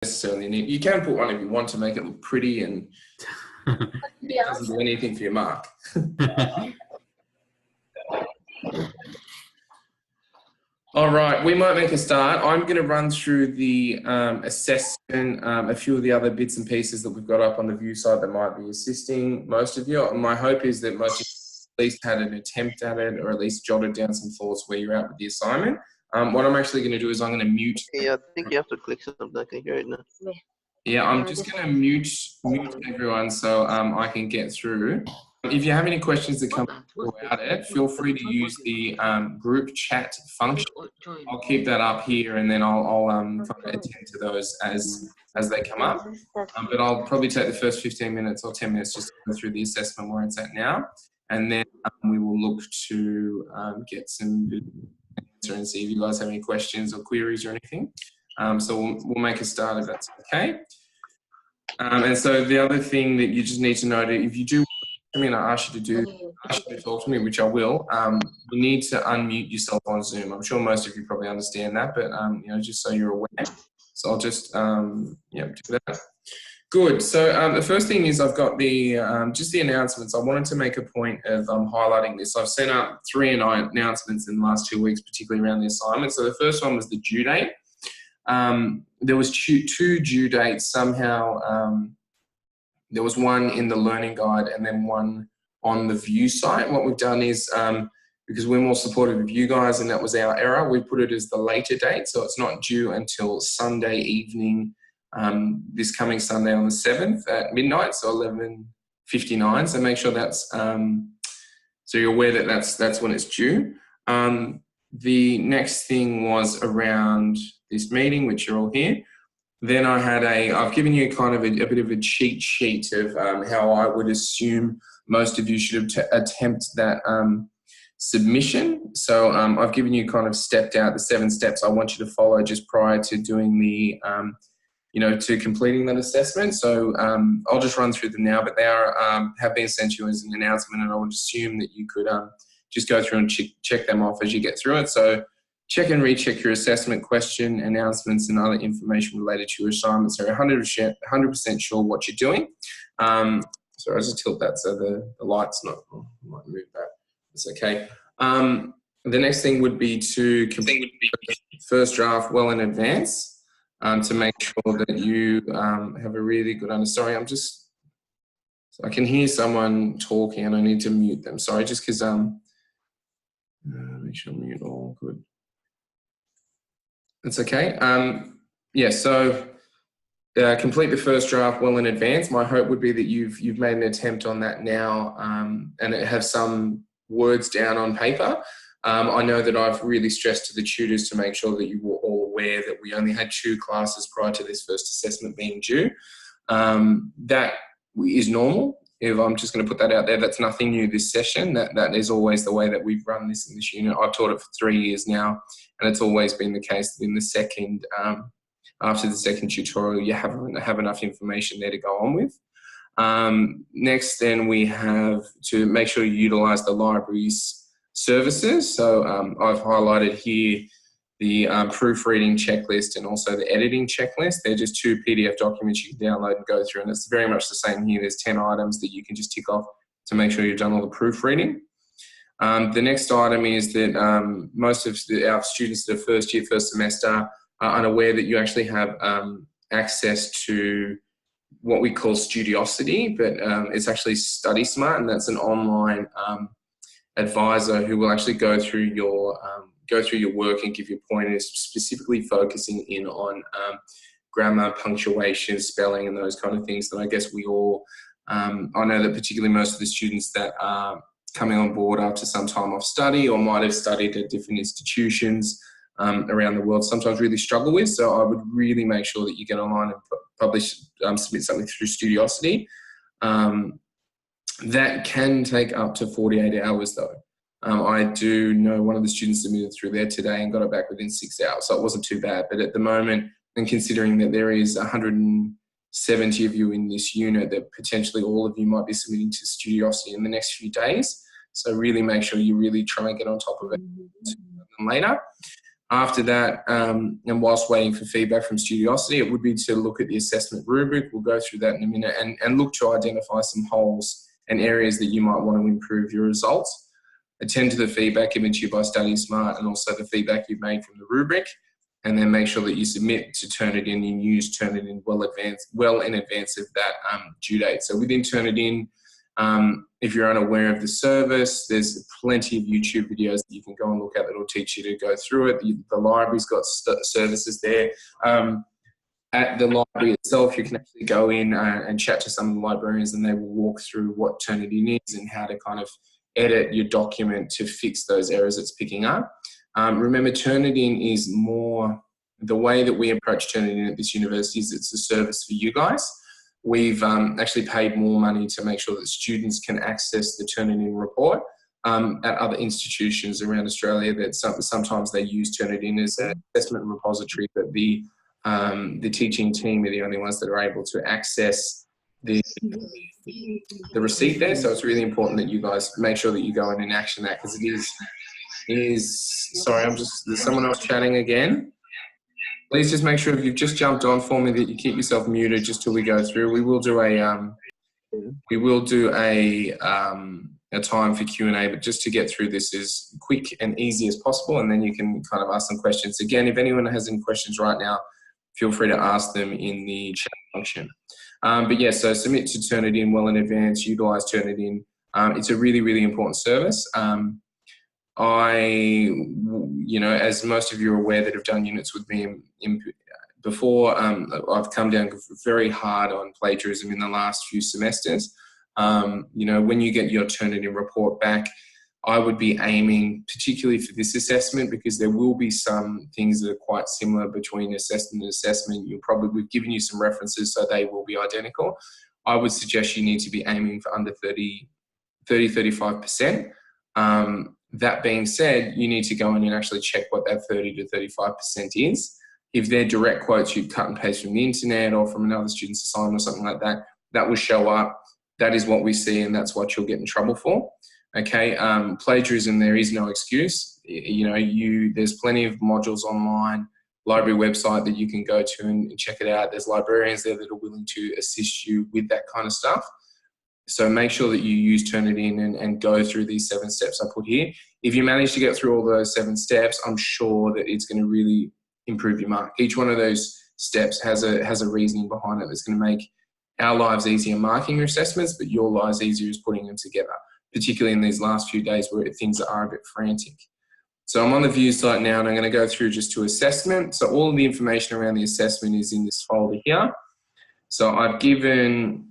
necessarily need. You can put one if you want to make it look pretty, and it doesn't do anything for your mark. All right, we might make a start. I'm going to run through the assessment, a few of the other bits and pieces that we've got up on the view side that might be assisting most of you. My hope is that most of you at least had an attempt at it, or at least jotted down some thoughts where you're at with the assignment. What I'm actually going to do is I'm going to mute. Yeah, I think you have to click something. I can hear it now. Yeah, I'm just going to mute everyone so I can get through. If you have any questions that come about it, feel free to use the group chat function. I'll keep that up here, and then I'll try to attend to those as they come up. But I'll probably take the first 15 minutes or 10 minutes just to go through the assessment where it's at now, and then we will look to get some answer and see if you guys have any questions or queries or anything. So we'll make a start if that's okay. And so the other thing that you just need to know, if you do, I ask you to talk to me, which I will. You need to unmute yourself on Zoom. I'm sure most of you probably understand that, but just so you're aware. So I'll just do that. Good. So the first thing is I've got the just the announcements. I wanted to make a point of highlighting this. I've sent out 3 announcements in the last 2 weeks, particularly around the assignment. So the first one was the due date. There was two due dates somehow. There was one in the learning guide and then one on the view site. What we've done is, because we're more supportive of you guys and that was our error, we put it as the later date. So it's not due until Sunday evening, this coming Sunday on the 7th at midnight, so 11:59. So make sure that's, so you're aware that that's when it's due. The next thing was around this meeting, which you're all here. Then I've given you kind of a bit of a cheat sheet of how I would assume most of you should attempt that submission. So I've given you kind of stepped out the 7 steps I want you to follow just prior to doing the, to completing that assessment. So I'll just run through them now, but they have been sent to you as an announcement, and I would assume that you could just go through and check them off as you get through it. So check and recheck your assessment question, announcements, and other information related to your assignments. So 100% sure what you're doing. So I'll just tilt that so the light's not, I might move that. It's okay. The next thing would be to complete the first draft well in advance to make sure that you have a really good understanding. So I can hear someone talking and I need to mute them. Sorry, just because, make sure I mute all, good. That's okay. So complete the first draft well in advance. My hope would be that you've made an attempt on that now and have some words down on paper. I know that I've really stressed to the tutors to make sure that you were all aware that we only had 2 classes prior to this first assessment being due. That is normal. If I'm just going to put that out there, that's nothing new this session. That is always the way that we've run this in this unit. I've taught it for 3 years now, and it's always been the case that in the second, after the second tutorial, you have enough information there to go on with. Next, then we have to make sure you utilise the library's services. So I've highlighted here the proofreading checklist and also the editing checklist. They're just 2 PDF documents you can download and go through, and it's very much the same here. There's 10 items that you can just tick off to make sure you've done all the proofreading. The next item is that most of our students that are first year, first semester are unaware that you actually have access to what we call Studiosity, but it's actually Study Smart, and that's an online advisor who will actually go through your work and give you pointers, specifically focusing in on grammar, punctuation, spelling, and those kind of things that I guess we all, I know that particularly most of the students that are coming on board after some time off study or might have studied at different institutions around the world sometimes really struggle with. So I would really make sure that you get online and submit something through Studiosity. That can take up to 48 hours though. I do know one of the students submitted through there today and got it back within 6 hours, so it wasn't too bad. But at the moment, and considering that there is 170 of you in this unit, that potentially all of you might be submitting to Studiosity in the next few days. So really make sure you really try and get on top of it later. After that, and whilst waiting for feedback from Studiosity, it would be to look at the assessment rubric. We'll go through that in a minute and look to identify some holes and areas that you might want to improve your results. Attend to the feedback given to you by Study Smart and also the feedback you've made from the rubric, and then make sure that you submit to Turnitin and use Turnitin well in advance of that due date. So within Turnitin, if you're unaware of the service, there's plenty of YouTube videos that you can go and look at that will teach you to go through it. The library's got services there. At the library itself, you can actually go in and chat to some of the librarians, and they will walk through what Turnitin is and how to kind of edit your document to fix those errors it's picking up. Remember, Turnitin is more, the way that we approach Turnitin at this university is it's a service for you guys. We've actually paid more money to make sure that students can access the Turnitin report at other institutions around Australia that sometimes they use Turnitin as an assessment repository, but the teaching team are the only ones that are able to access the receipt there. So it's really important that you guys make sure that you go in and action that, because it is, sorry, there's someone else chatting again. Please just make sure if you've just jumped on for me that you keep yourself muted just till we go through. We will do a time for Q&A, but just to get through this as quick and easy as possible, and then you can kind of ask some questions. Again, if anyone has any questions right now, feel free to ask them in the chat function. But yeah, so submit to Turnitin well in advance, utilize Turnitin. It's a really, really important service. As most of you are aware that have done units with me before, I've come down very hard on plagiarism in the last few semesters. When you get your Turnitin report back, I would be aiming, particularly for this assessment, because there will be some things that are quite similar between assessment and assessment. We've given you some references, so they will be identical. I would suggest you need to be aiming for under 35%. That being said, you need to go in and actually check what that 30 to 35% is. If they're direct quotes you cut and paste from the internet or from another student's assignment or something like that, that will show up. That is what we see, and that's what you'll get in trouble for. Okay, plagiarism, there is no excuse. There's plenty of modules online, library website that you can go to and check it out. There's librarians there that are willing to assist you with that kind of stuff. So make sure that you use Turnitin and go through these 7 steps I put here. If you manage to get through all those 7 steps, I'm sure that it's going to really improve your mark. Each one of those steps has a reasoning behind it that's going to make our lives easier marking your assessments, but your lives easier as putting them together, particularly in these last few days where things are a bit frantic. So I'm on the view site now, and I'm going to go through just to assessment. So all of the information around the assessment is in this folder here. So I've given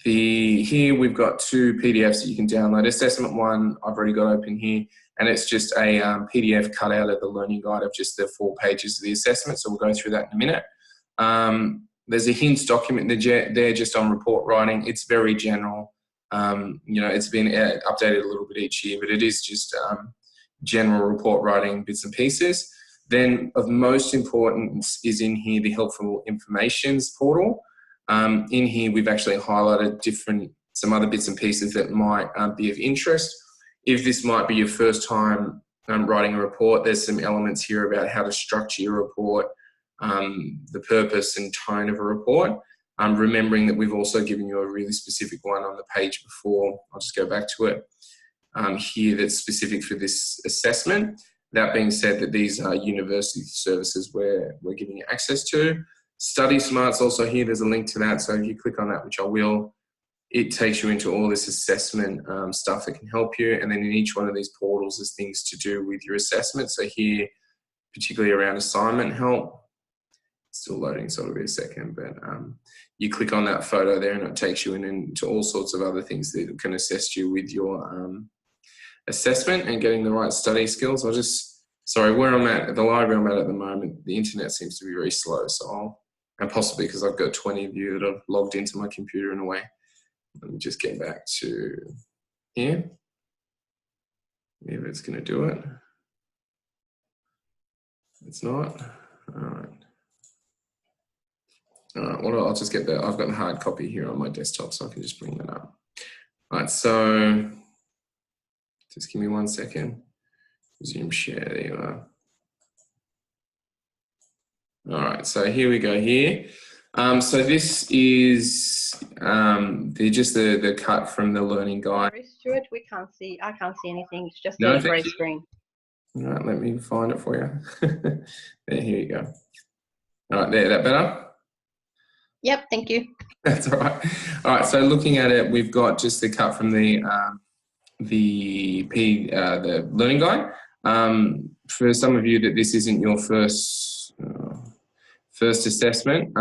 here we've got 2 PDFs that you can download. Assessment 1 I've already got open here, and it's just a PDF cut out of the learning guide of just the 4 pages of the assessment. So we'll go through that in a minute. There's a hints document there just on report writing. It's very general. It's been updated a little bit each year, but it is just general report writing bits and pieces. Then of most importance is in here the Helpful Informations portal. In here we've actually highlighted some other bits and pieces that might be of interest. If this might be your first time writing a report, there's some elements here about how to structure your report, the purpose and tone of a report. Remembering that we've also given you a really specific one on the page before. I'll just go back to it here that's specific for this assessment. That being said, that these are university services we're giving you access to. Study Smart's also here. There's a link to that. So if you click on that, which I will, it takes you into all this assessment stuff that can help you. And then in each one of these portals, there's things to do with your assessment. So here, particularly around assignment help, still loading, so it'll be a second, but you click on that photo there and it takes you into all sorts of other things that can assist you with your assessment and getting the right study skills. Where I'm at, the library I'm at the moment, the internet seems to be very slow, and possibly because I've got 20 of you that have logged into my computer in a way. Let me just get back to here. Maybe it's going to do it. It's not. All right. I'll just get that. I've got the hard copy here on my desktop, so I can just bring that up. All right, so just give me 1 second. Resume share, there you are. All right, so here we go here. So this is just the cut from the learning guide. Sorry, Stuart, I can't see anything. It's just No, a thank grey you. screen. All right, let me find it for you. There, here you go. All right, there, that better? Yep, thank you. That's all right. All right, so looking at it, we've got just the cut from the learning guide. For some of you that this isn't your first assessment,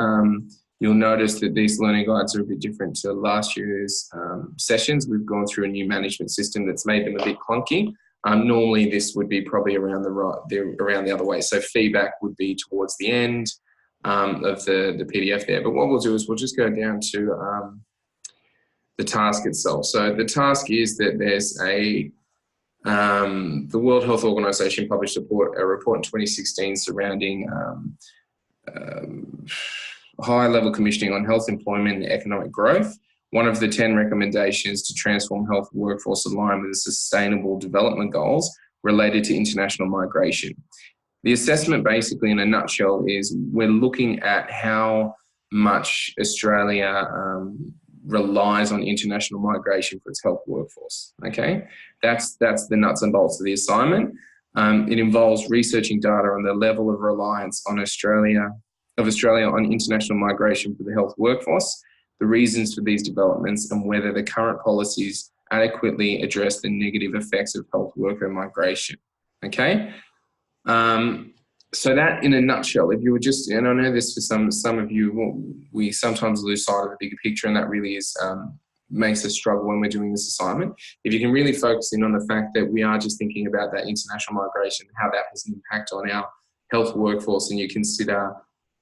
you'll notice that these learning guides are a bit different to last year's sessions. We've gone through a new management system that's made them a bit clunky. Normally, this would be probably around the other way. So feedback would be towards the end of the PDF there. But what we'll do is we'll just go down to the task itself. So the task is that there's the World Health Organization published a report in 2016 surrounding high-level commissioning on health, employment, and economic growth. One of the 10 recommendations to transform health workforce aligned with the Sustainable Development Goals related to international migration. The assessment, basically, in a nutshell, is we're looking at how much Australia relies on international migration for its health workforce. Okay, that's the nuts and bolts of the assignment. It involves researching data on the level of reliance on Australia on international migration for the health workforce, the reasons for these developments, and whether the current policies adequately address the negative effects of health worker migration. Okay. So that, in a nutshell, if you were just, and I know this for some of you, we sometimes lose sight of the bigger picture, and that really is makes us struggle when we're doing this assignment. If you can really focus in on the fact that we are just thinking about that international migration, how that has an impact on our health workforce, and you consider,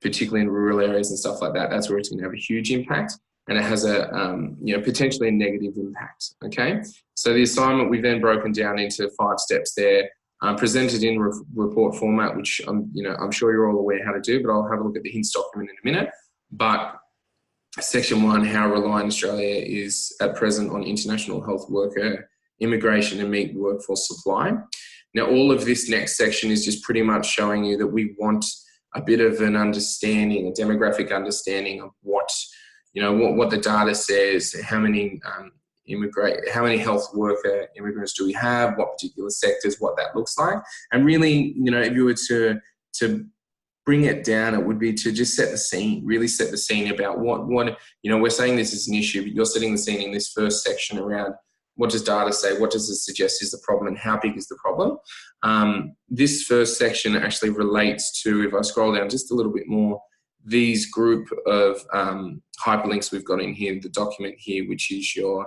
particularly in rural areas and stuff like that, that's where it's going to have a huge impact, and it has a potentially a negative impact. Okay, so the assignment we've then broken down into 5 steps there. Presented in report format, which I'm sure you're all aware how to do, but I'll have a look at the hints document in a minute. But section 1, how reliant Australia is at present on international health worker immigration and meet workforce supply. Now, all of this next section is just pretty much showing you that we want a bit of an understanding, a demographic understanding of what the data says, how many health worker immigrants do we have, what particular sectors, what that looks like. And really, if you were to bring it down, it would be to just set the scene, really set the scene about what we're saying this is an issue, but you're setting the scene in this first section around what does data say, what does it suggest is the problem, and how big is the problem. This first section actually relates to, if I scroll down just a little bit more, these group of hyperlinks we've got in here, the document here, which is your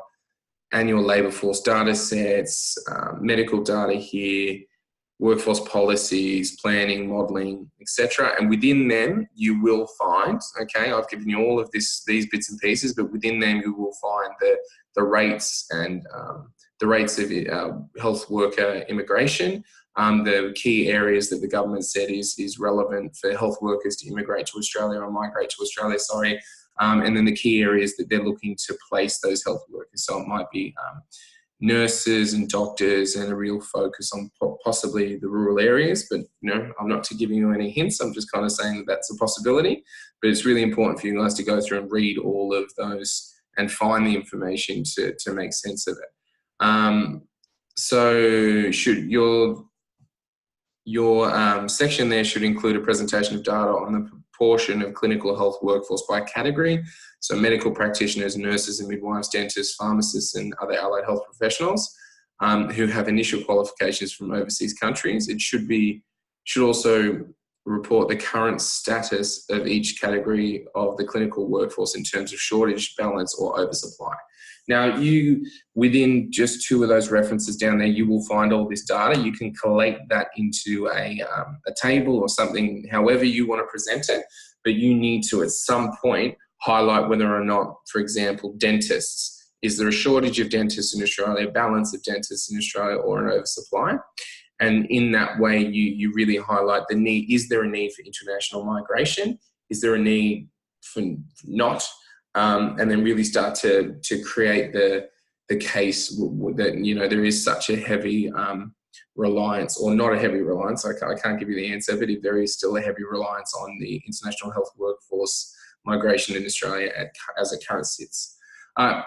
annual labour force data sets, medical data here, workforce policies, planning, modelling, etc. And within them, you will find, okay, I've given you all of these bits and pieces, but within them you will find the rates and the rates of health worker immigration, the key areas that the government said is relevant for health workers to immigrate to Australia or migrate to Australia, and then the key areas that they're looking to place those health workers. So it might be nurses and doctors, and a real focus on possibly the rural areas. But I'm not giving you any hints. I'm just kind of saying that that's a possibility. But it's really important for you guys to go through and read all of those and find the information to make sense of it. So should your section there should include a presentation of data on the proportion of clinical health workforce by category. So medical practitioners, nurses and midwives, dentists, pharmacists and other allied health professionals who have initial qualifications from overseas countries. It should also report the current status of each category of the clinical workforce in terms of shortage, balance or oversupply. Now, within just 2 of those references down there, you will find all this data. You can collate that into a table or something, however you want to present it, but you need to, at some point, highlight whether or not, for example, dentists. Is there a shortage of dentists in Australia, balance of dentists in Australia, or an oversupply? And in that way, you really highlight the need. Is there a need for international migration? Is there a need for not? And then really start to create the case that there is such a heavy reliance, or not a heavy reliance. I can't give you the answer, but there is still a heavy reliance on the international health workforce migration in Australia as it currently sits.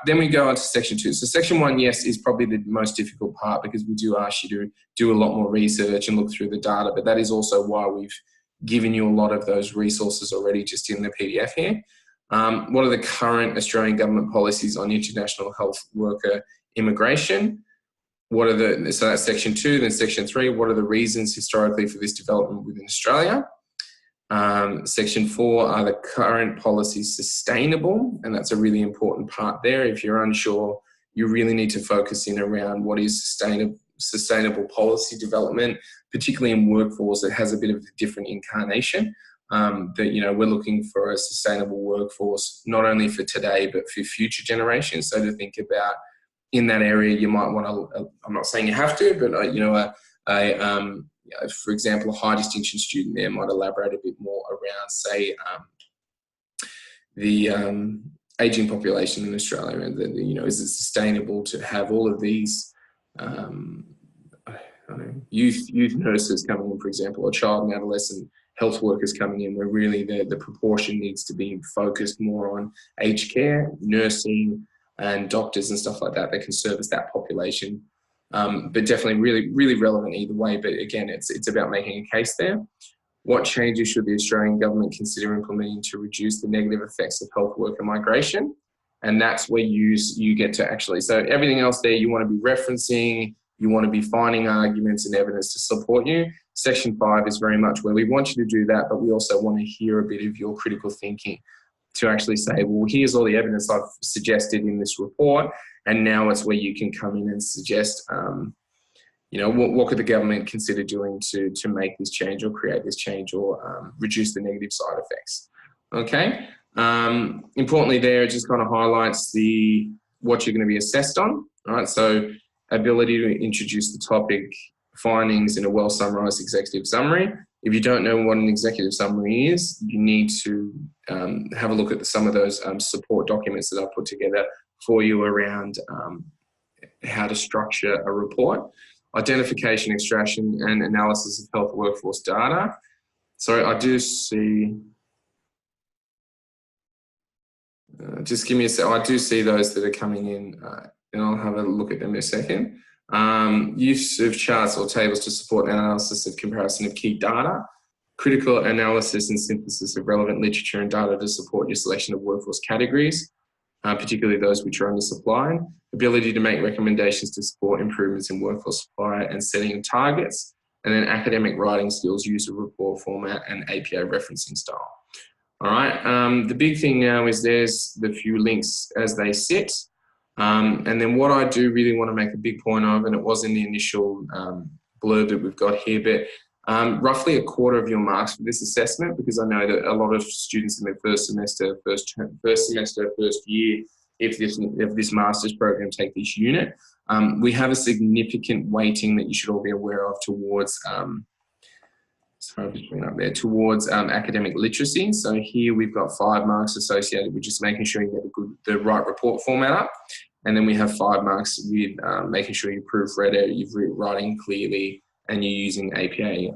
Then we go on to section 2. So section 1, yes, is probably the most difficult part, because we do ask you to do a lot more research and look through the data, but that is also why we've given you a lot of those resources already just in the PDF here. What are the current Australian government policies on international health worker immigration? So that's section 2. Then section 3, what are the reasons historically for this development within Australia? Section 4, are the current policies sustainable? And that's a really important part there. If you're unsure, you really need to focus in around what is sustainable policy development, particularly in workforce that has a bit of a different incarnation. That, you know, we're looking for a sustainable workforce, not only for today, but for future generations. So to think about in that area, you might want to, I'm not saying you have to, but, you know, for example, a high distinction student there might elaborate a bit more around, say, the ageing population in Australia, and you know, is it sustainable to have all of these youth nurses coming in, for example, or child and adolescent health workers coming in, where really the proportion needs to be focused more on aged care, nursing, and doctors and stuff like that can service that population. But definitely really relevant either way. But again, it's about making a case there. What changes should the Australian government consider implementing to reduce the negative effects of health worker migration? And that's where you get to actually, so everything else there you want to be referencing, you want to be finding arguments and evidence to support you. Section 5 is very much where we want you to do that, but we also want to hear a bit of your critical thinking to actually say, well, here's all the evidence I've suggested in this report, and now it's where you can come in and suggest, you know, what could the government consider doing to make this change or create this change or reduce the negative side effects. Okay. Importantly there, it just kind of highlights what you're going to be assessed on. All right. So ability to introduce the topic, findings in a well summarized executive summary. If you don't know what an executive summary is, you need to have a look at some of those support documents that I've put together for you around how to structure a report. Identification, extraction, and analysis of health workforce data. So I do see, just give me a sec. I do see those that are coming in, and I'll have a look at them in a second. Use of charts or tables to support analysis of comparison of key data. Critical analysis and synthesis of relevant literature and data to support your selection of workforce categories, particularly those which are undersupplied. Ability to make recommendations to support improvements in workforce supply and setting targets. And then academic writing skills, use of report format, and APA referencing style. All right, the big thing now is there's the few links as they sit. And then what I do really want to make a big point of, and it was in the initial blurb that we've got here, but roughly a quarter of your marks for this assessment, because I know that a lot of students in their first semester, first year, if this master's program take this unit, we have a significant weighting that you should all be aware of towards, academic literacy. So here we've got 5 marks associated with just making sure you get the right report format up. And then we have 5 marks with making sure you proofread it, you're writing clearly, and you're using APA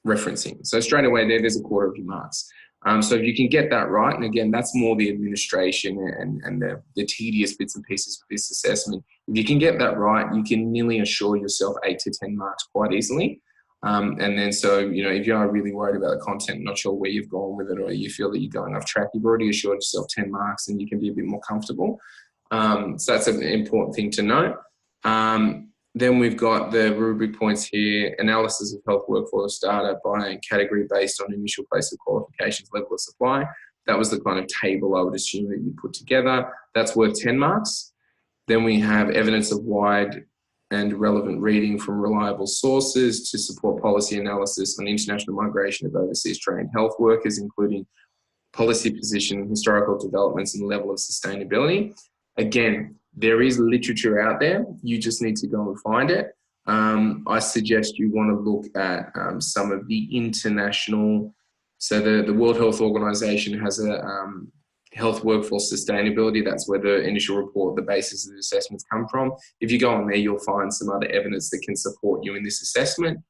referencing. So straight away there's a quarter of your marks. So if you can get that right, and again, that's more the administration and the tedious bits and pieces of this assessment. If you can get that right, you can nearly assure yourself 8 to 10 marks quite easily. And then, so, you know, if you are really worried about the content, not sure where you've gone with it, or you feel that you're going off track, you've already assured yourself 10 marks and you can be a bit more comfortable. So that's an important thing to note. Then we've got the rubric points here: analysis of health workforce data by category based on initial place of qualifications, level of supply. That was the kind of table I would assume that you put together. That's worth 10 marks. Then we have evidence of wide and relevant reading from reliable sources to support policy analysis on international migration of overseas trained health workers, including policy position, historical developments, and level of sustainability. Again, there is literature out there. You just need to go and find it. I suggest you want to look at some of the international. So the World Health Organization has health workforce sustainability. That's where the initial report, the basis of the assessments come from. If you go on there, you'll find some other evidence that can support you in this assessment.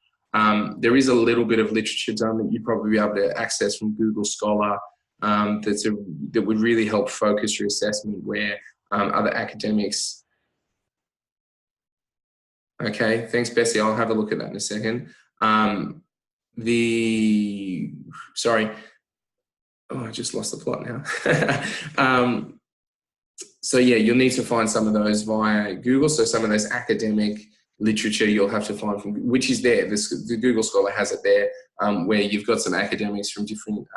There is a little bit of literature done that you'd probably be able to access from Google Scholar that would really help focus your assessment where other academics. Okay, thanks, Bessie. I'll have a look at that in a second. Sorry. Oh, I just lost the plot now. So yeah, you'll need to find some of those via Google. So some of those academic literature you'll have to find from, which is there. The Google Scholar has it there, where you've got some academics from different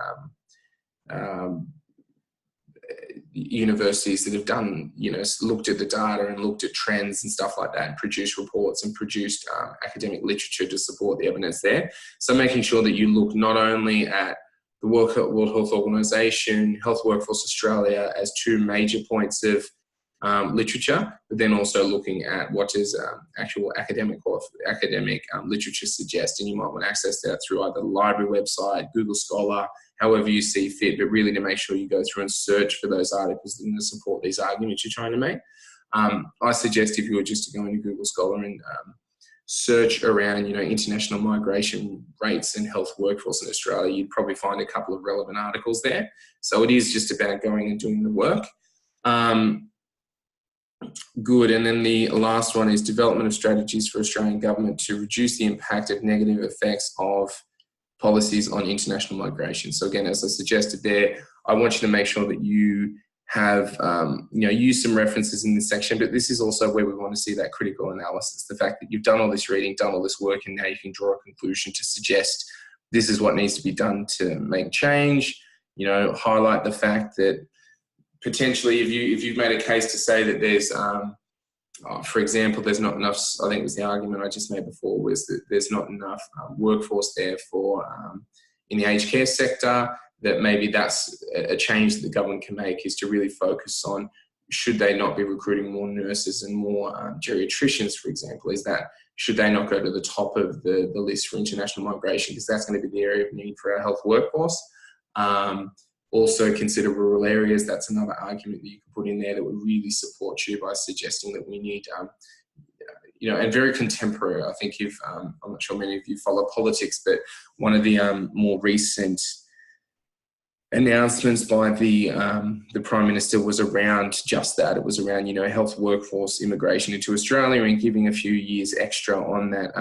universities that have done, looked at the data and looked at trends and stuff like that, and produced reports and produced academic literature to support the evidence there. So making sure that you look not only at the World Health Organization, Health Workforce Australia as two major points of literature, but then also looking at what does actual academic literature suggest, and you might want to access that through either the library website, Google Scholar, however you see fit, but really to make sure you go through and search for those articles that are going to support these arguments you're trying to make. I suggest if you were just to go into Google Scholar and search around, international migration rates and health workforce in Australia, you'd probably find a couple of relevant articles there. So it is just about going and doing the work. Good. And then the last one is development of strategies for Australian government to reduce the impact of negative effects of policies on international migration. So again, as I suggested there, I want you to make sure that you have, use some references in this section, but this is also where we want to see that critical analysis, the fact that you've done all this reading, done all this work, and now you can draw a conclusion to suggest this is what needs to be done to make change, highlight the fact that potentially if you've made a case to say that there's, for example, there's not enough, I think it was the argument I just made before, was that there's not enough workforce there for in the aged care sector, that maybe that's a change that the government can make, is to really focus on, should they not be recruiting more nurses and more geriatricians, for example? Should they not go to the top of the list for international migration? Because that's going to be the area of need for our health workforce. Also consider rural areas. That's another argument that you can put in there that would really support you by suggesting that we need, and very contemporary. I think I'm not sure many of you follow politics, but one of the more recent announcements by the Prime Minister was around just that. It was around, health workforce immigration into Australia and giving a few years extra on that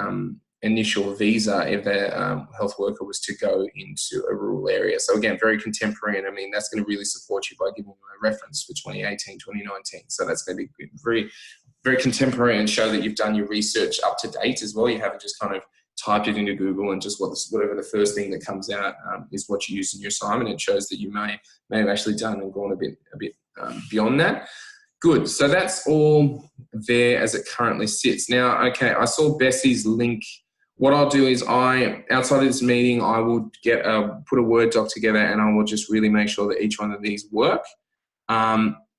initial visa if the health worker was to go into a rural area. So again, very contemporary, and I mean, that's going to really support you by giving you a reference for 2018, 2019. So that's going to be very, very contemporary and show that you've done your research up to date as well. You haven't just kind of typed it into Google and just whatever the first thing that comes out is what you use in your assignment. It shows that you may have actually done and gone a bit beyond that. Good. So that's all there as it currently sits. Now, okay, I saw Bessie's link. What I'll do is outside of this meeting, I will put a Word doc together, and I will just really make sure that each one of these work.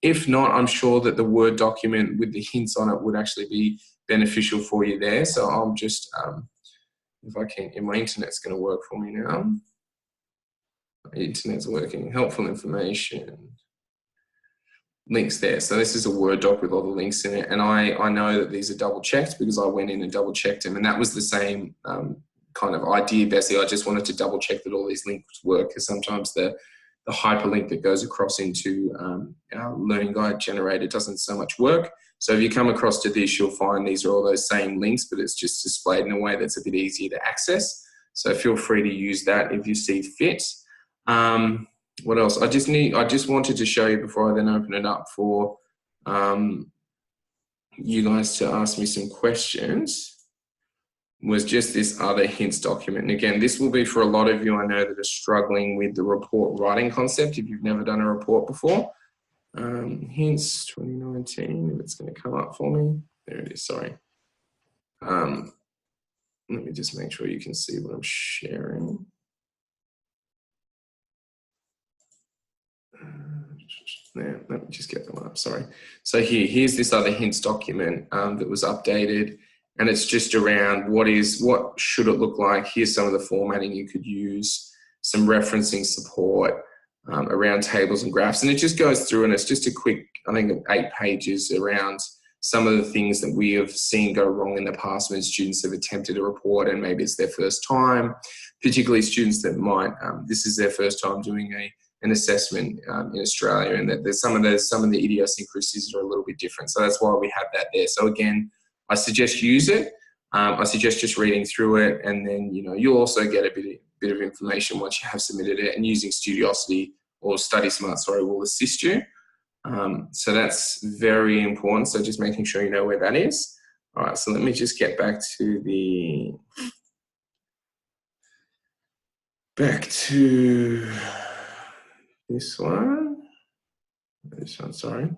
If not, I'm sure that the Word document with the hints on it would actually be beneficial for you there. So I'll just, if I can, my internet's going to work for me now. My internet's working. Helpful information. Links there. So this is a Word doc with all the links in it, and I know that these are double checked because I went in and double checked them, and that was the same kind of idea, Bessie. I just wanted to double check that all these links work, because sometimes the hyperlink that goes across into our learning guide generator doesn't so much work. So if you come across to this, you'll find these are all those same links, but it's just displayed in a way that's a bit easier to access. So feel free to use that if you see fit. What else? I just wanted to show you before I then open it up for you guys to ask me some questions, was just this other hints document. And again, this will be for a lot of you I know that are struggling with the report writing concept if you've never done a report before. Hints 2019, if it's going to come up for me. There it is, sorry. Let me just make sure you can see what I'm sharing. There, let me just get them up, sorry. So here's this other hints document that was updated, and it's just around what should it look like. Here's some of the formatting you could use, some referencing support, around tables and graphs. And it just goes through, and it's just a quick, I think, 8 pages around some of the things that we have seen go wrong in the past when students have attempted a report and maybe it's their first time, particularly students that might, this is their first time doing an assessment in Australia, and that there's some of the idiosyncrasies are a little bit different. So that's why we have that there. So again, I suggest use it. I suggest just reading through it, and then you'll also get a bit of information once you have submitted it. And using Studiosity or Study Smart, will assist you. So that's very important. So just making sure you know where that is. All right. So let me just get back to this one, sorry.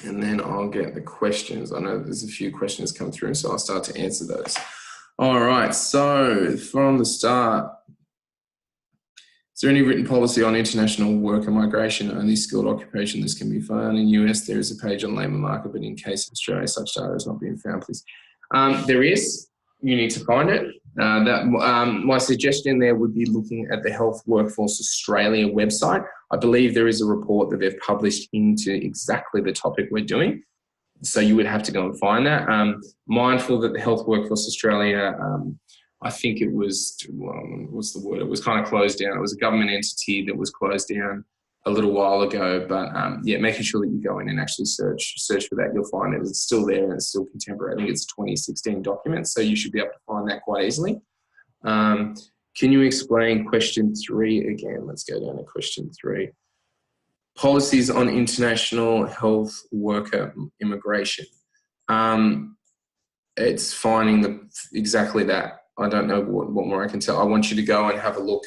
And then I'll get the questions. I know there's a few questions come through, so I'll start to answer those. All right, so from the start, is there any written policy on international worker migration? Only skilled occupation this can be found. In US, there is a page on labour market, but in case of Australia, such data is not being found, please. There is. You need to find it. My suggestion there would be looking at the Health Workforce Australia website. I believe there is a report that they've published into exactly the topic we're doing. So you would have to go and find that. Mindful that the Health Workforce Australia, I think it was, what's the word? It was kind of closed down. It was a government entity that was closed down a little while ago, but yeah, making sure that you go in and actually search for that, you'll find it. It's still there and it's still contemporary. I think it's a 2016 document, so you should be able to find that quite easily. Can you explain question 3 again? Let's go down to question 3. Policies on international health worker immigration. It's finding exactly that. I don't know what more I can tell. I want you to go and have a look.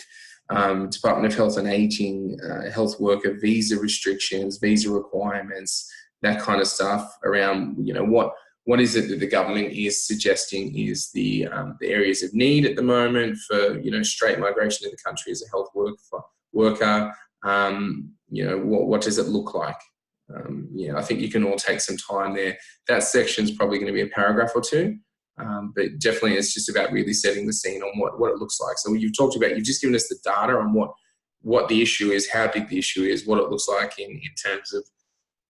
Department of Health and Aging, health worker visa restrictions, visa requirements, that kind of stuff around, what is it that the government is suggesting is the areas of need at the moment for, straight migration to the country as a health worker. What does it look like? I think you can all take some time there. That section's probably going to be a paragraph or 2. But definitely it's just about really setting the scene on what it looks like. So you've just given us the data on what the issue is, how big the issue is, what it looks like in terms of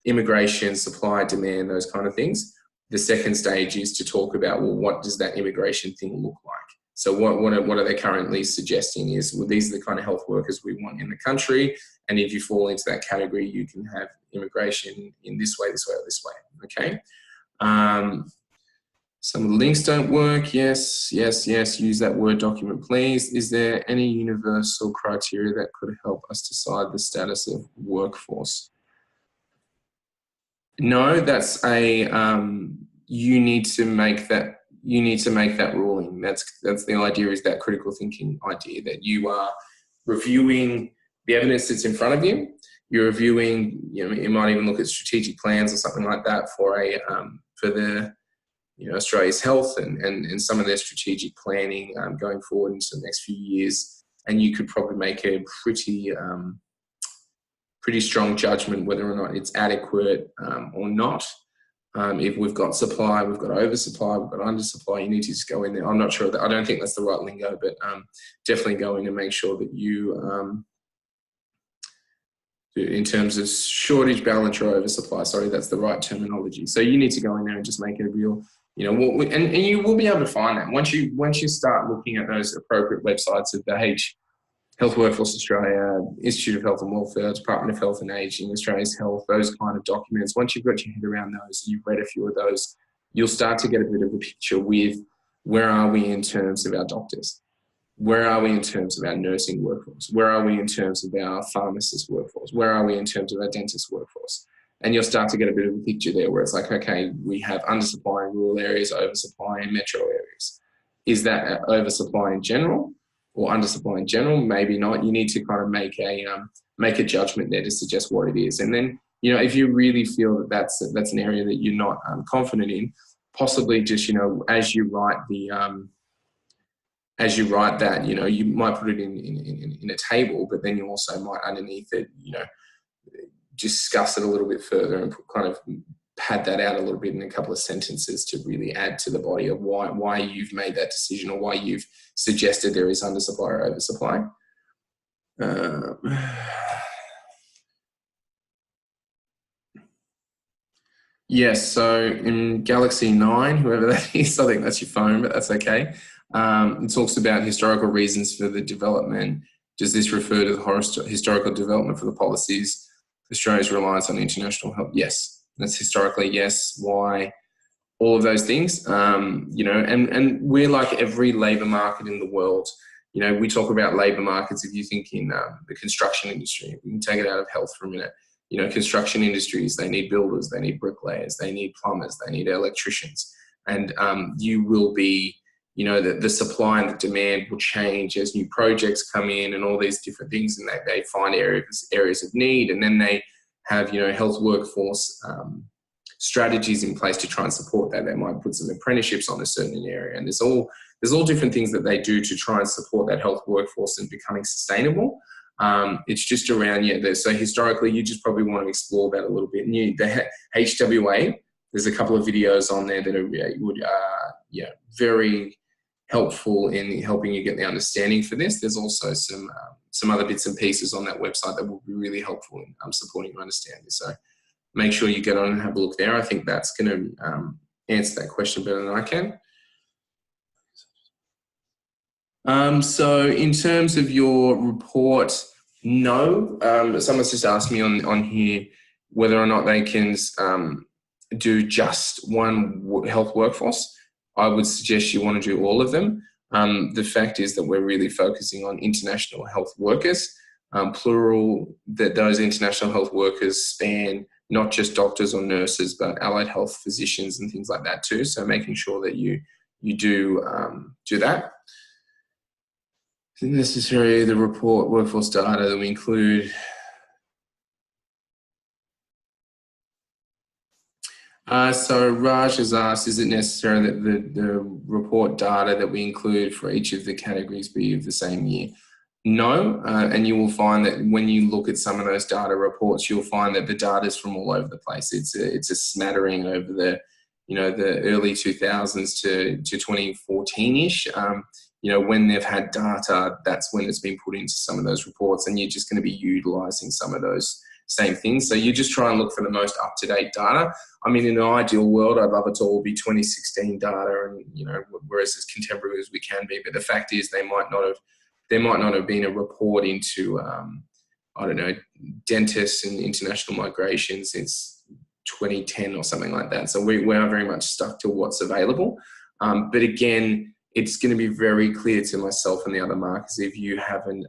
immigration, supply, demand, those kind of things. The second stage is to talk about, well, what does that immigration thing look like? So what are they currently suggesting is, well, these are the kind of health workers we want in the country. And if you fall into that category, you can have immigration in this way, this way, or this way. Okay. Some of the links don't work. Yes. Use that Word document, please. Is there any universal criteria that could help us decide the status of workforce? No, that's you need to make that ruling. That's the idea, is that critical thinking idea, that you are reviewing the evidence that's in front of you. You're reviewing, you might even look at strategic plans or something like that for Australia's health and some of their strategic planning going forward into the next few years. And you could probably make a pretty strong judgment whether or not it's adequate or not. If we've got supply, we've got oversupply, we've got undersupply, you need to just go in there. I'm not sure I don't think that's the right lingo, but definitely go in and make sure that you, in terms of shortage, balance, or oversupply, that's the right terminology. So you need to go in there and just make it a real, and you will be able to find that once you start looking at those appropriate websites of the Health Workforce Australia, Institute of Health and Welfare, Department of Health and Aging, Australia's Health, those kind of documents. Once you've got your head around those and you've read a few of those, you'll start to get a bit of a picture with where are we in terms of our doctors? Where are we in terms of our nursing workforce? Where are we in terms of our pharmacist workforce? Where are we in terms of our dentist workforce? And you'll start to get a bit of a picture there where it's like, okay, we have undersupply in rural areas, oversupply in metro areas. Is that oversupply in general or undersupply in general? Maybe not. You need to kind of make a judgment there to suggest what it is. And then, if you really feel that that's an area that you're not confident in, possibly just, as you write that, you might put it in a table, but then you also might underneath it, discuss it a little bit further and kind of pad that out a little bit in a couple of sentences to really add to the body of why you've made that decision or why you've suggested there is undersupply or oversupply. Yes, so in Galaxy 9, whoever that is, I think that's your phone, but that's okay. It talks about historical reasons for the development. Does this refer to the historical development for the policies? Australia's reliance on international help? Yes, that's historically yes. Why? All of those things, and we're like every labour market in the world. We talk about labour markets. If you think in the construction industry, we can take it out of health for a minute. Construction industries, they need builders, they need bricklayers, they need plumbers, they need electricians. And you will be, the supply and the demand will change as new projects come in and all these different things, and they find areas of need, and then they have, health workforce strategies in place to try and support that. They might put some apprenticeships on a certain area, and there's all different things that they do to try and support that health workforce and becoming sustainable. It's just around, so historically, you just probably want to explore that a little bit. And the HWA, there's a couple of videos on there that are very helpful in helping you get the understanding for this. There's also some other bits and pieces on that website that will be really helpful in supporting you understand this. So make sure you get on and have a look there. I think that's going to answer that question better than I can. So in terms of your report, no. Someone's just asked me on here whether or not they can do just one health workforce. I would suggest you want to do all of them. The fact is that we're really focusing on international health workers, plural, that those international health workers span not just doctors or nurses, but allied health physicians and things like that too. So making sure that you do that. Necessary, the report workforce data that we include. So Raj has asked, is it necessary that the report data that we include for each of the categories be of the same year? No, and you will find that when you look at some of those data reports, you'll find that the data is from all over the place. It's a smattering over the early 2000s to 2014-ish. When they've had data, that's when it's been put into some of those reports, and you're just going to be utilising some of those same things. So you just try and look for the most up-to-date data. I mean, in an ideal world, I'd love it to all be 2016 data, and whereas as contemporary as we can be. But the fact is, there might not have been a report into dentists and international migration since 2010 or something like that. So we are very much stuck to what's available. But again, it's going to be very clear to myself and the other markets if you haven't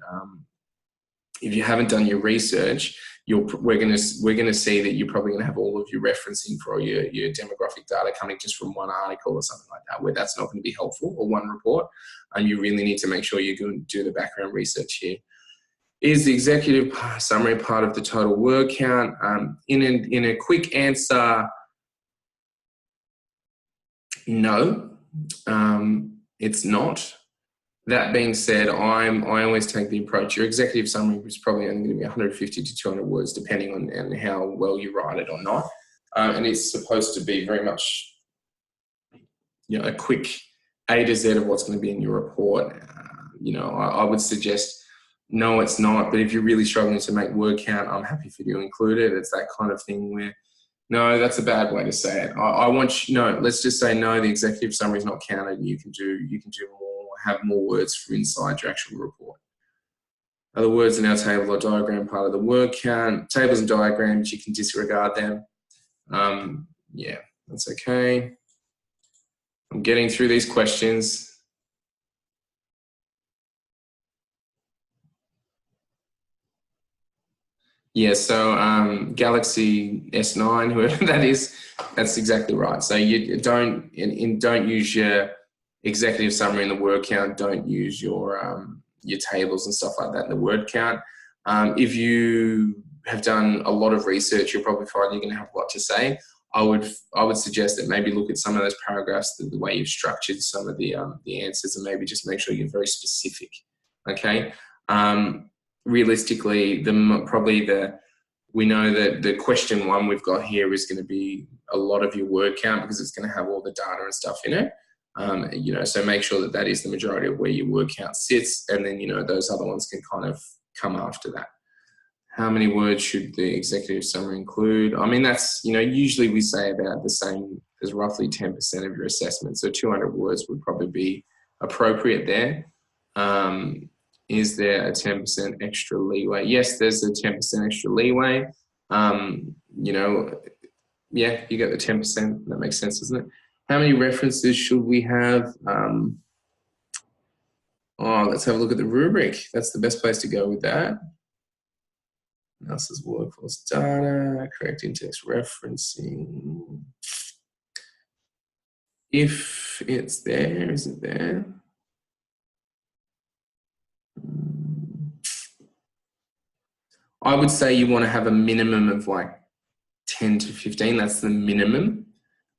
done your research, we're going to see that you're probably going to have all of your referencing for your demographic data coming just from one article or something like that, where that's not going to be helpful, or one report. And you really need to make sure you're going to do the background research here. Is the executive summary part of the total word count? In a quick answer, no. It's not. That being said, I always take the approach, your executive summary is probably only going to be 150 to 200 words, depending on how well you write it or not. And it's supposed to be very much a quick A to Z of what's going to be in your report. I would suggest, no, it's not. But if you're really struggling to make word count, I'm happy for you to include it. It's that kind of thing where, no, that's a bad way to say it. Let's just say no, the executive summary is not counted. You can do more, have more words for inside your actual report. Other words in our table or diagram part of the word count. Tables and diagrams, you can disregard them. Yeah, that's okay. I'm getting through these questions. Yeah, so Galaxy S9, whoever that is, that's exactly right. So you don't use your executive summary in the word count. Don't use your tables and stuff like that in the word count. If you have done a lot of research, you'll probably find you're going to have a lot to say. I would suggest that maybe look at some of those paragraphs, the way you've structured some of the answers, and maybe just make sure you're very specific. Okay. Realistically, we know that the question one we've got here is going to be a lot of your word count because it's going to have all the data and stuff in it. So make sure that is the majority of where your word count sits, and then those other ones can kind of come after that. How many words should the executive summary include? I mean, that's, usually we say about the same as roughly 10% of your assessment. So 200 words would probably be appropriate there. Is there a 10% extra leeway? Yes, there's a 10% extra leeway. Yeah, you get the 10%. That makes sense, doesn't it? How many references should we have? Let's have a look at the rubric. That's the best place to go with that. Analysis workforce data, correct in-text referencing. If it's there, is it there? I would say you want to have a minimum of like 10 to 15. That's the minimum.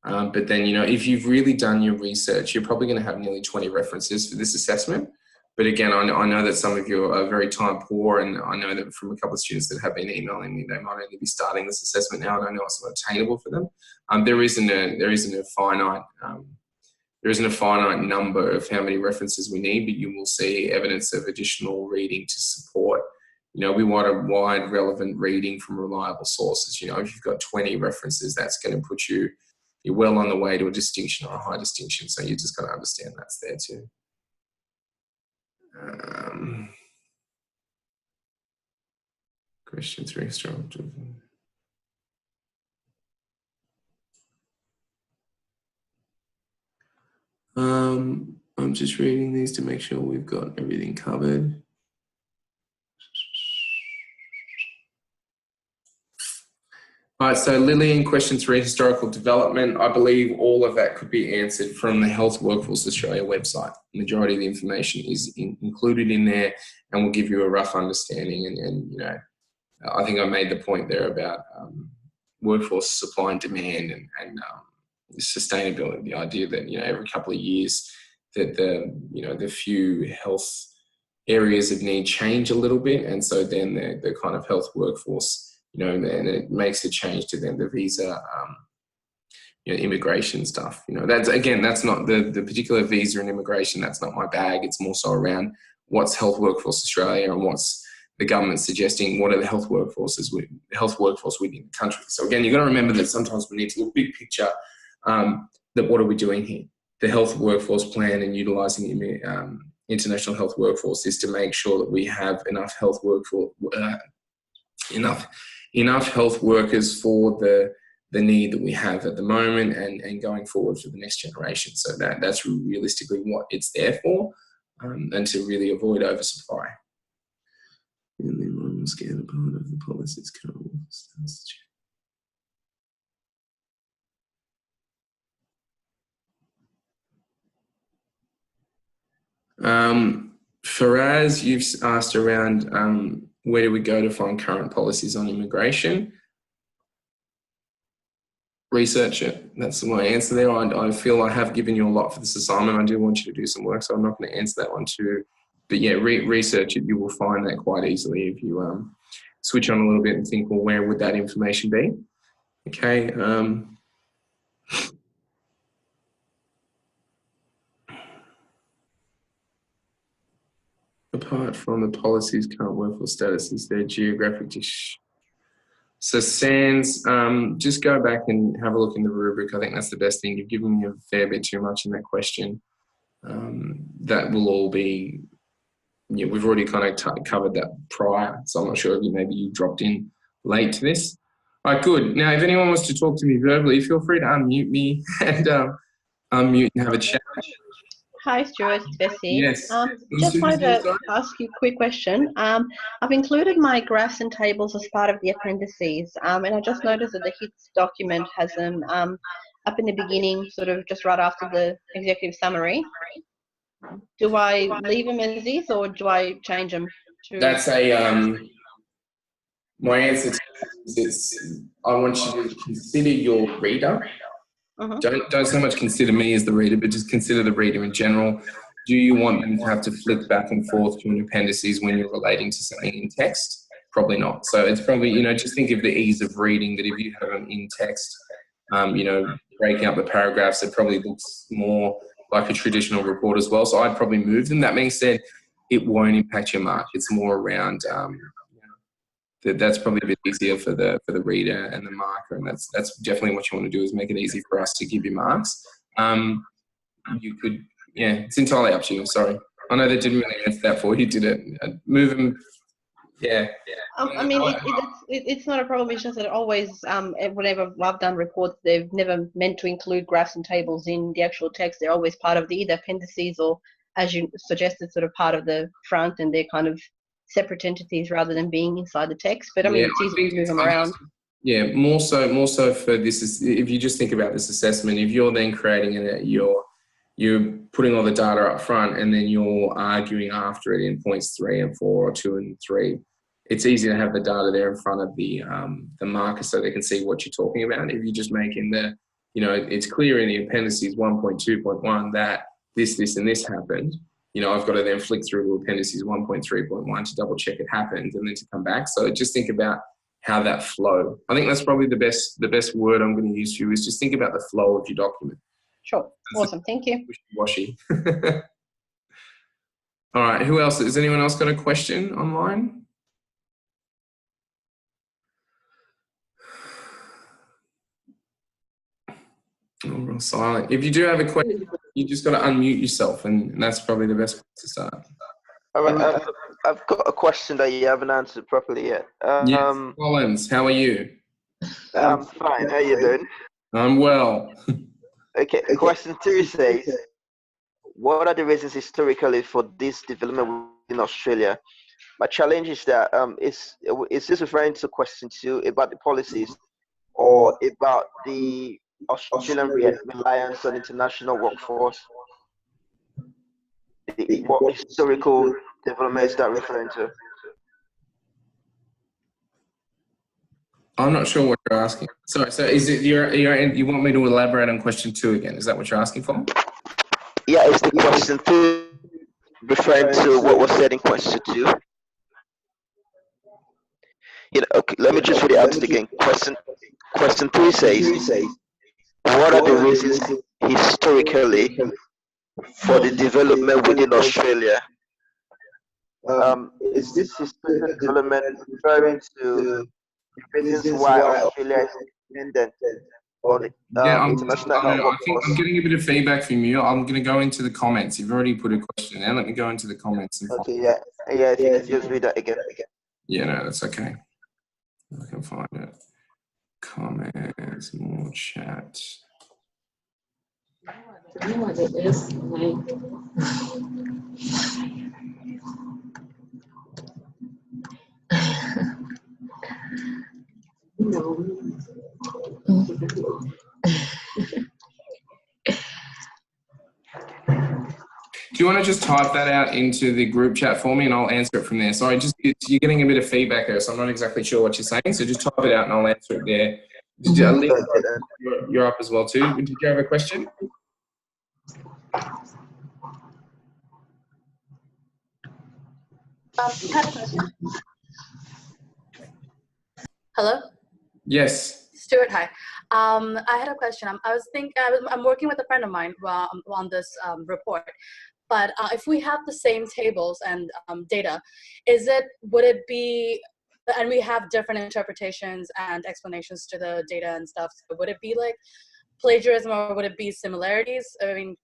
But then, if you've really done your research, you're probably going to have nearly 20 references for this assessment. But again, I know that some of you are very time poor, and I know that from a couple of students that have been emailing me, they might only be starting this assessment now, and I know it's not attainable for them. There isn't a finite number of how many references we need, but you will see evidence of additional reading to support. We want a wide, relevant reading from reliable sources. If you've got 20 references, that's going to put you're well on the way to a distinction or a high distinction. So you just got to understand that's there too. Question 3, I'm just reading these to make sure we've got everything covered. All right, so Lillian, question 3, historical development. I believe all of that could be answered from the Health Workforce Australia website. The majority of the information is included in there and will give you a rough understanding. And I think I made the point there about workforce supply and demand and sustainability, the idea that, every couple of years that the few health areas of need change a little bit. And so then the kind of health workforce, and it makes a change to then the visa, immigration stuff. That's not the particular visa and immigration. That's not my bag. It's more so around what's Health Workforce Australia and what's the government suggesting. What are the health workforce within the country? So again, you've got to remember that sometimes we need to look big picture. That what are we doing here? The health workforce plan and utilising international health workforce is to make sure that we have enough health workforce, enough health workers for the need that we have at the moment and going forward for the next generation. So that's realistically what it's there for, and to really avoid oversupply. And then one scan a part of the policies. Faraz, you've asked around where do we go to find current policies on immigration? Research it. That's my answer there. I feel I have given you a lot for this assignment. I do want you to do some work, so I'm not going to answer that one too. But yeah, research it. You will find that quite easily if you switch on a little bit and think, well, where would that information be? Okay. Apart from the policies, current workforce status is their geographic So SANS, just go back and have a look in the rubric. I think that's the best thing. You've given me a fair bit too much in that question. That will all be, we've already kind of covered that prior. So I'm not sure if maybe you dropped in late to this. All right, good. Now, if anyone wants to talk to me verbally, feel free to unmute me and unmute and have a chat. Hi, Stuart, it's Bessie. Yes. Just wanted to ask you a quick question. I've included my graphs and tables as part of the appendices, and I just noticed that the HITS document has them up in the beginning, sort of just right after the executive summary. Do I leave them as is, or do I change them to? That's my answer to that is I want you to consider your reader. Don't so much consider me as the reader, but just consider the reader in general. Do you want them to have to flick back and forth to an appendices when you're relating to something in text? Probably not. So it's probably, just think of the ease of reading, that if you have them in text, breaking up the paragraphs, it probably looks more like a traditional report as well. So I'd probably move them. That being said, it won't impact your mark. It's more around that's probably a bit easier for the reader and the marker, and that's definitely what you want to do, is make it easy for us to give you marks. You could, yeah, it's entirely up to you. Sorry, I know that didn't really answer that for you, did it? Move them. Yeah. I mean, it's not a problem. It's just that always, whenever I've done reports, they've never meant to include graphs and tables in the actual text. They're always part of the either appendices or, as you suggested, sort of part of the front, and they're kind of separate entities rather than being inside the text. But I mean, it's easy to move them around. Yeah, more so for this is, if you just think about this assessment, if you're then creating it, you're putting all the data up front, and then you're arguing after it in points 3 and 4 or 2 and 3. It's easy to have the data there in front of the marker so they can see what you're talking about. If you just make in the, it's clear in the appendices 1.2.1 that this and this happened. I've got to then flick through to appendices 1.3.1 to double check it happened and then to come back. So just think about how that flow. I think that's probably the best word I'm going to use for you, is just think about the flow of your document. Sure. Awesome. Thank you. Wishy-washy. All right. Who else? Has anyone else got a question online? Oh, real silent. If you do have a question, you just got to unmute yourself, and that's probably the best place to start. All right, I've got a question that you haven't answered properly yet. Yes, Collins, how are you? I'm fine. How are you doing? I'm well. Okay, question 2 says, what are the reasons historically for this development in Australia? My challenge is that, is this referring to question 2 about the policies, or about the Australian reliance on international workforce? What historical development is that referring to? I'm not sure what you're asking. Sorry, so is it you want me to elaborate on question 2 again? Is that what you're asking for? Yeah, it's the question 2 referring to what was said in question 2. Okay, let me just read it out again. Question 3 says, what are the reasons historically for the development within Australia? Is this historical development referring to the reasons why Australia is independent on international workforce? I think I'm getting a bit of feedback from you. I'm going to go into the comments. You've already put a question there. Let me go into the comments. Okay, yeah, if you can just read that again. Yeah, no, that's okay. I can find it. Comments, more chat. You know what it is like. No. Do you want to just type that out into the group chat for me, and I'll answer it from there? Sorry, you're getting a bit of feedback there, so I'm not exactly sure what you're saying. So just type it out, and I'll answer it there. You're up as well too. Did you have a question? Hello? Yes. Stuart, hi. I had a question. I'm working with a friend of mine on this report, but if we have the same tables and data, would it be, and we have different interpretations and explanations to the data and stuff, so would it be like plagiarism, or would it be similarities? I mean,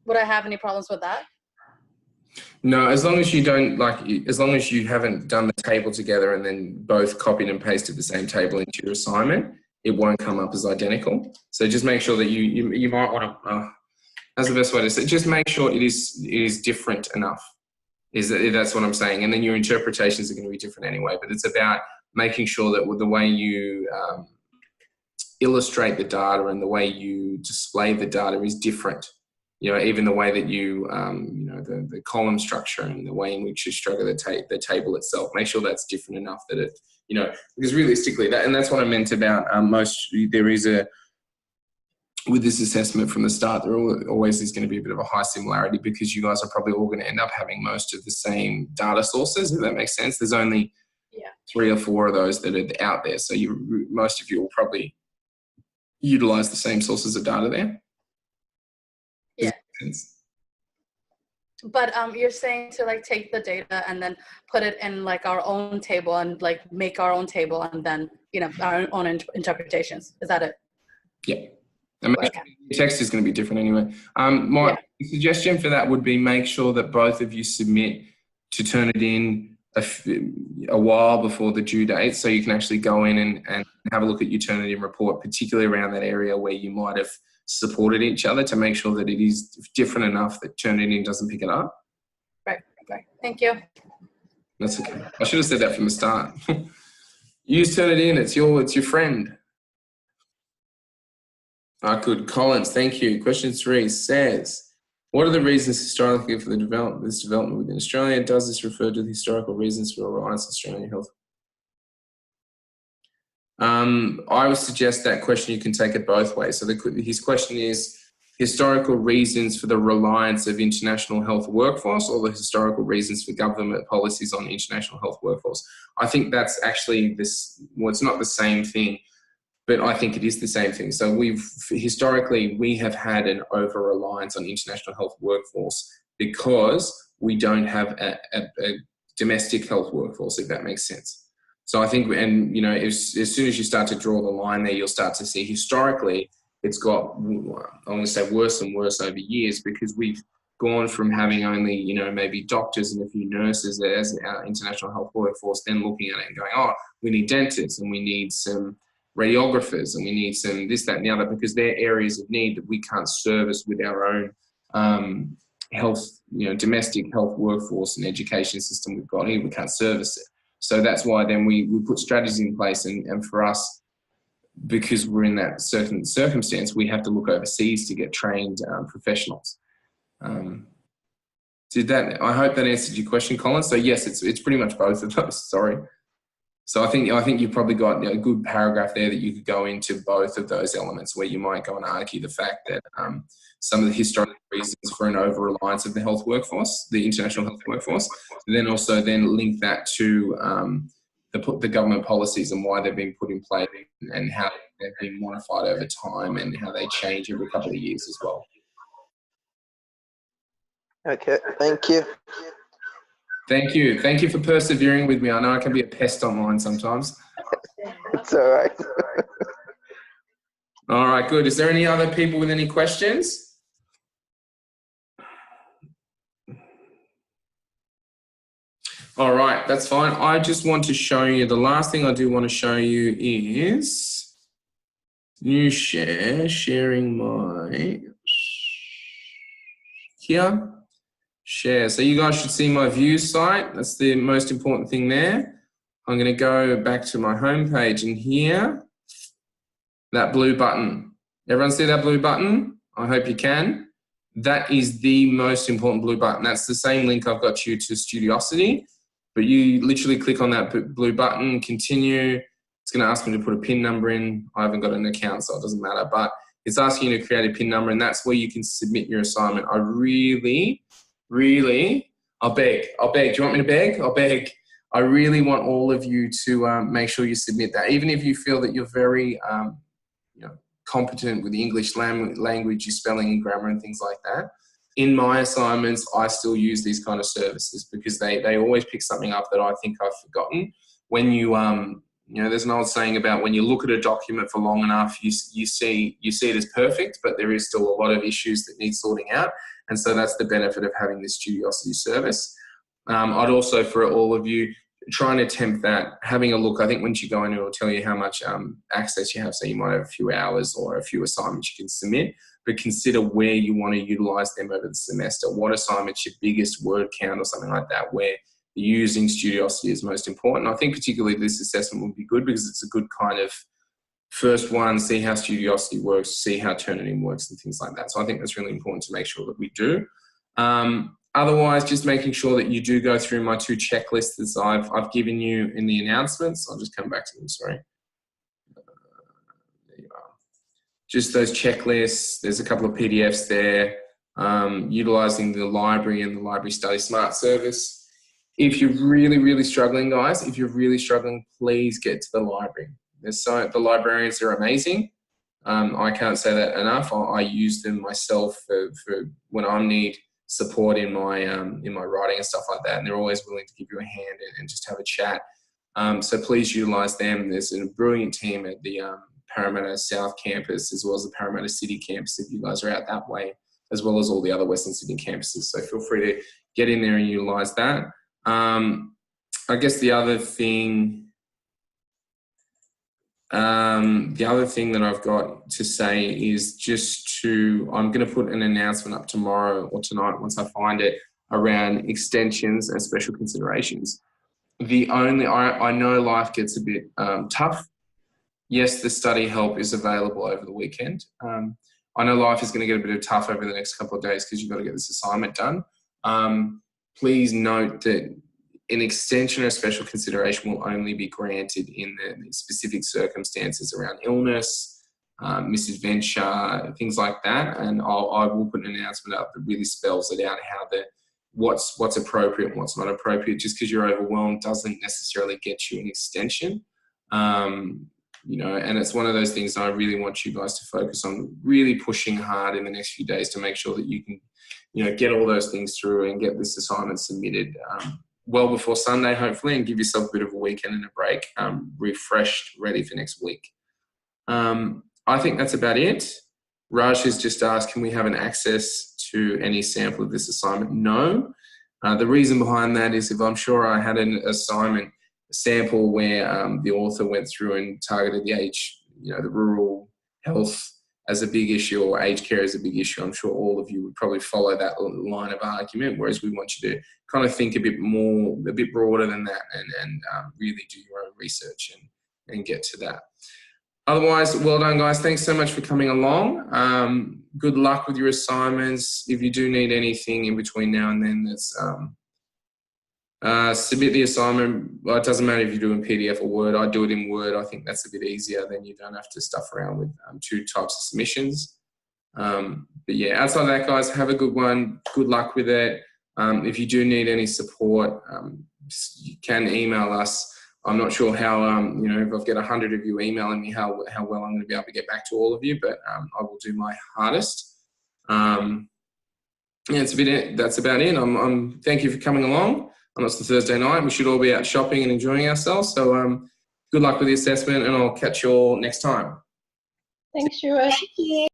would I have any problems with that? No, as long as you don't, as long as you haven't done the table together and then both copied and pasted the same table into your assignment, it won't come up as identical. So just make sure that you might want to, that's the best way to say it. Just make sure it is different enough. That's what I'm saying. And then your interpretations are going to be different anyway, but it's about making sure that with the way you illustrate the data and the way you display the data is different. Even the way that you, the column structure and the way in which you structure the table itself, make sure that's different enough that it, because realistically, that's what I meant about with this assessment from the start, there always is going to be a bit of a high similarity, because you guys are probably all going to end up having most of the same data sources, if that makes sense. There's only 3 or 4 of those that are out there. So most of you will probably utilize the same sources of data there. Yeah. Do But you're saying to like take the data and then put it in like our own table and like make our own table and then, you know, our own interpretations. Is that it? Yeah. I mean, Okay. text is going to be different anyway. My suggestion for that would be make sure that both of you submit to turn it in a while before the due date, so you can actually go in and have a look at your Turnitin report, particularly around that area where you might have supported each other, to make sure that it is different enough that Turnitin doesn't pick it up. Right. Thank you. That's okay. I should have said that from the start. Use Turnitin. It's your friend. Good. Collins, thank you. Question 3 says, what are the reasons historically for this development within Australia? Does this refer to the historical reasons for reliance on Australian health? I would suggest that question, you can take it both ways. So his question is historical reasons for the reliance of international health workforce, or the historical reasons for government policies on international health workforce. I think that's actually it's not the same thing, but I think it is the same thing. So historically, we have had an over-reliance on international health workforce because we don't have a domestic health workforce, if that makes sense. So I think, and you know, as soon as you start to draw the line there, you'll start to see historically it's got, I want to say, worse and worse over years, because we've gone from having only, you know, maybe doctors and a few nurses as our international health workforce, then looking at it and going, oh, we need dentists and we need some radiographers and we need some this, that and the other, because they're areas of need that we can't service with our own health, you know, domestic health workforce and education system we've got here. We can't service it. So that's why then we put strategies in place, and for us, because we're in that certain circumstance, we have to look overseas to get trained professionals. I hope that answered your question, Colin. So yes, it's pretty much both of those. Sorry. So I think you've probably got a good paragraph there that you could go into both of those elements, where you might go and argue the fact that some of the historical reasons for an over-reliance of the health workforce, the international health workforce, and then also link that to the government policies and why they've been put in place and how they've been modified over time and how they change every couple of years as well. Okay, thank you. Thank you. Thank you for persevering with me. I know I can be a pest online sometimes. It's all right. All right, good. Is there any other people with any questions? All right, that's fine. I just want to show you, the last thing I do want to show you is new sharing my, here. Share. So you guys should see my views site. That's the most important thing there. I'm going to go back to my home page, and here, that blue button. Everyone see that blue button? I hope you can. That is the most important blue button. That's the same link I've got you to Studiosity, but you literally click on that blue button, continue. It's going to ask me to put a PIN number in. I haven't got an account, so it doesn't matter, but it's asking you to create a PIN number, and that's where you can submit your assignment. I really, I'll beg. Do you want me to beg? I'll beg. I really want all of you to make sure you submit that. Even if you feel that you're very competent with the English language, your spelling and grammar and things like that. In my assignments, I still use these kind of services because they always pick something up that I think I've forgotten. When you there's an old saying about when you look at a document for long enough, you see it as perfect, but there is still a lot of issues that need sorting out. And so that's the benefit of having this Studiosity service. I'd also, for all of you, try and attempt that, having a look. I think once you go in, it will tell you how much access you have. So you might have a few hours or a few assignments you can submit, but consider where you want to utilize them over the semester. What assignment's your biggest word count or something like that, where using Studiosity is most important. I think particularly this assessment would be good because it's a good kind of first one, see how Studiosity works, see how Turnitin works and things like that. So I think that's really important to make sure that we do. Otherwise, just making sure that you do go through my 2 checklists that I've given you in the announcements. I'll just come back to them, sorry. There you are. Just those checklists. There's a couple of PDFs there, utilising the library and the Library Study Smart service. If you're really struggling, guys, please get to the library. The librarians are amazing. I can't say that enough. I use them myself for when I need support in my writing and stuff like that, and they're always willing to give you a hand and just have a chat. So please utilise them. There's a brilliant team at the Parramatta South campus as well as the Parramatta City campus if you guys are out that way, as well as all the other Western Sydney campuses. So feel free to get in there and utilise that. I guess the other thing that I've got to say is I'm going to put an announcement up tomorrow or tonight once I find it around extensions and special considerations. I know life gets a bit tough. Yes, the study help is available over the weekend. I know life is going to get a bit tough over the next couple of days because you've got to get this assignment done. Please note that an extension or special consideration will only be granted in the specific circumstances around illness, misadventure, things like that. And I will put an announcement up that really spells it out how what's appropriate and what's not appropriate. Just because you're overwhelmed doesn't necessarily get you an extension. And it's one of those things that I really want you guys to focus on, really pushing hard in the next few days to make sure that you can, get all those things through and get this assignment submitted well before Sunday, hopefully, and give yourself a bit of a weekend and a break, refreshed, ready for next week. I think that's about it. Raj has just asked, can we have an access to any sample of this assignment? No. The reason behind that is if I'm sure I had an assignment sample where the author went through and targeted the age, the rural health as a big issue or aged care as a big issue, I'm sure all of you would probably follow that line of argument, whereas we want you to kind of think a bit broader than that and really do your own research and get to that. Otherwise, well done, guys. Thanks so much for coming along. Good luck with your assignments. If you do need anything in between now and then, that's submit the assignment. Well, it doesn't matter if you do it in PDF or Word. I do it in Word. I think that's a bit easier. Then you don't have to stuff around with two types of submissions. But yeah, outside of that, guys, have a good one. Good luck with it. If you do need any support, you can email us. I'm not sure how, if I've got 100 of you emailing me, how well I'm going to be able to get back to all of you, but I will do my hardest. That's about it. Thank you for coming along. It's the Thursday night. We should all be out shopping and enjoying ourselves. So good luck with the assessment, and I'll catch you all next time. Thanks, Stuart. Thank you.